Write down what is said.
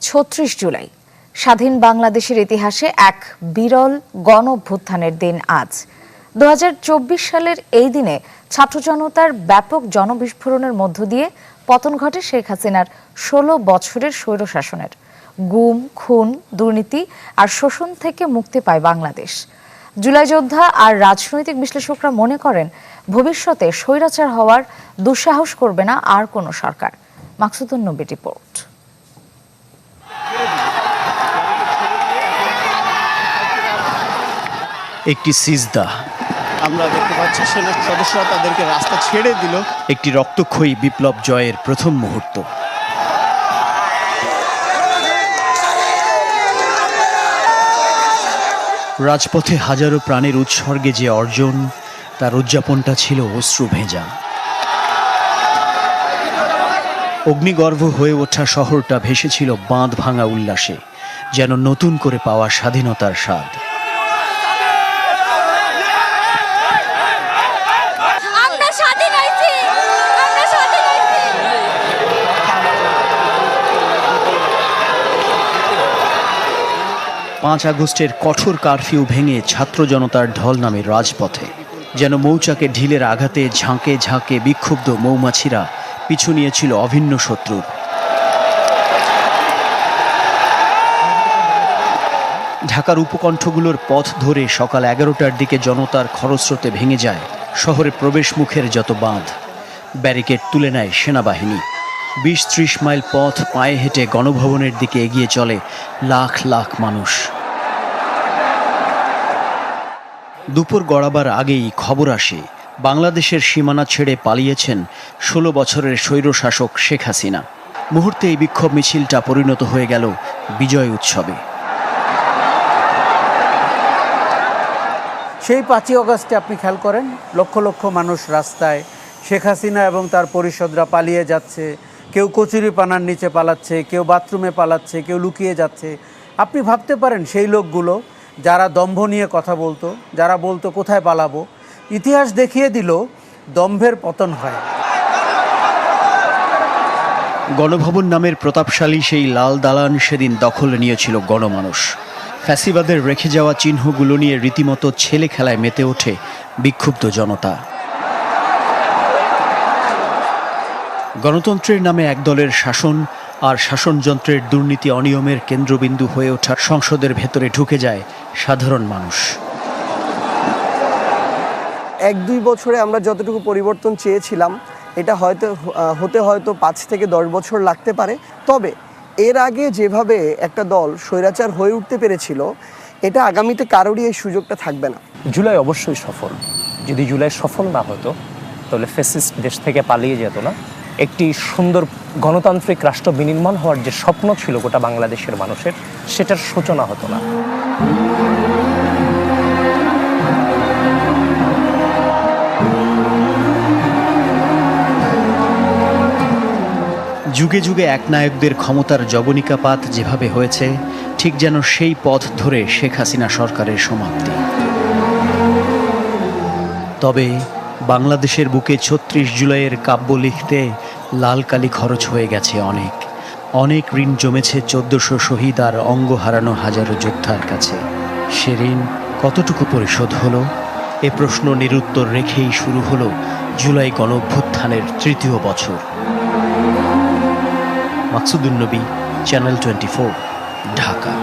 ৩৬ জুলাই স্বাধীন বাংলাদেশের ইতিহাসে এক বিরল গণ অভ্যুত্থানের দিন আজ। ২০২৪ সালের এই দিনে ছাত্র জনতার ব্যাপক জনবিস্ফোরণের মধ্য দিয়ে পতন ঘটে শেখ হাসিনার ১৬ বছরের স্বৈরশাসনের। গুম, খুন, দুর্নীতি আর শোষণ থেকে মুক্তি পায় বাংলাদেশ। জুলাই যোদ্ধা আর রাজনৈতিক বিশ্লেষকরা মনে করেন, ভবিষ্যতে স্বৈরাচার হওয়ার দুঃসাহস করবে না আর কোনো সরকার। মাকসুদুন নবী রিপোর্ট। একটি সিজদা, আমরা দেখতে পাচ্ছি সেনার সদস্যরা তাদেরকে রাস্তা ছেড়ে দিল। একটি রক্তক্ষয়ী বিপ্লব জয়ের প্রথম মুহূর্ত। রাজপথে হাজারো প্রাণের উৎসর্গে যে অর্জন, তার উদযাপনটা ছিল অশ্রু ভেজা। অগ্নিগর্ভ হয়ে ওঠা শহরটা ভেসেছিল বাঁধ ভাঙা উল্লাসে, যেন নতুন করে পাওয়া স্বাধীনতার স্বাদ। পাঁচ আগস্টের কঠোর কারফিউ ভেঙে ছাত্র জনতার ঢল নামে রাজপথে, যেন মৌচাকে ঢিলের আঘাতে ঝাঁকে ঝাঁকে বিক্ষুব্ধ মৌমাছিরা পিছু নিয়েছিল অভিন্ন শত্রুর। ঢাকার উপকণ্ঠগুলোর পথ ধরে সকাল ১১টার দিকে জনতার খরস্রোতে ভেঙে যায় শহরে প্রবেশ মুখের যত বাঁধ। ব্যারিকেড তুলে নেয় সেনাবাহিনী। ২০-৩০ মাইল পথ পায়ে হেঁটে গণভবনের দিকে এগিয়ে চলে লাখ লাখ মানুষ। দুপুর গড়াবার আগেই খবর আসে, বাংলাদেশের সীমানা ছেড়ে পালিয়েছেন ১৬ বছরের স্বৈরশাসক শেখ হাসিনা। মুহূর্তে এই বিক্ষোভ মিছিলটা পরিণত হয়ে গেল বিজয় উৎসবে। সেই ৫ই অগস্টে আপনি খেয়াল করেন, লক্ষ লক্ষ মানুষ রাস্তায়। শেখ হাসিনা এবং তার পরিষদরা পালিয়ে যাচ্ছে। কেউ কচুরি পানার নিচে পালাচ্ছে, কেউ বাথরুমে পালাচ্ছে, কেউ লুকিয়ে যাচ্ছে। আপনি ভাবতে পারেন সেই লোকগুলো যারা দম্ভ নিয়ে কথা বলতো, যারা বলতো কোথায় পালাবো, ইতিহাস দেখিয়ে দিল দম্ভের পতন হয়। গণভবন নামের প্রতাপশালী সেই লাল দালান সেদিন দখলে নিয়েছিল গণমানুষ। ফ্যাসিবাদের রেখে যাওয়া চিহ্নগুলো নিয়ে রীতিমতো ছেলে খেলায় মেতে ওঠে বিক্ষুব্ধ জনতা। গণতন্ত্রের নামে একদলের শাসন আর শাসনযন্ত্রের দুর্নীতি অনিয়মের কেন্দ্রবিন্দু হয়ে ওঠার সংসদের ভেতরে ঢুকে যায় সাধারণ মানুষ। ১-২ বছরে আমরা যতটুকু পরিবর্তন চেয়েছিলাম, এটা হয়তো ৫ থেকে ১০ বছর লাগতে পারে। তবে এর আগে যেভাবে একটা দল স্বৈরাচার হয়ে উঠতে পেরেছিল, এটা আগামীতে কারোরই এই সুযোগটা থাকবে না। জুলাই অবশ্যই সফল। যদি জুলাই সফল না হতো, তাহলে ফ্যাসিস্ট দেশ থেকে পালিয়ে যেত না। একটি সুন্দর গণতান্ত্রিক রাষ্ট্র বিনির্মাণ হওয়ার যে স্বপ্ন ছিল গোটা বাংলাদেশের মানুষের, সেটার সূচনা হতো না। যুগে যুগে একনায়কদের ক্ষমতার জবনিকাপাত যেভাবে হয়েছে, ঠিক যেন সেই পথ ধরে শেখ হাসিনা সরকারের সমাপ্তি। তবে বাংলাদেশের বুকে ৩৬ জুলাইয়ের কাব্য লিখতে লাল কালি খরচ হয়ে গেছে অনেক অনেক ঋণ জমেছে ১৪০০ শহীদ আর অঙ্গ হারানো হাজারো যোদ্ধার কাছে। সে ঋণ কতটুকু পরিশোধ হলো, এ প্রশ্ন নিরুত্তর রেখেই শুরু হলো জুলাই গণ অভ্যুত্থানের ৩য় বছর। মাকসুদুন নবী, চ্যানেল 24, ঢাকা।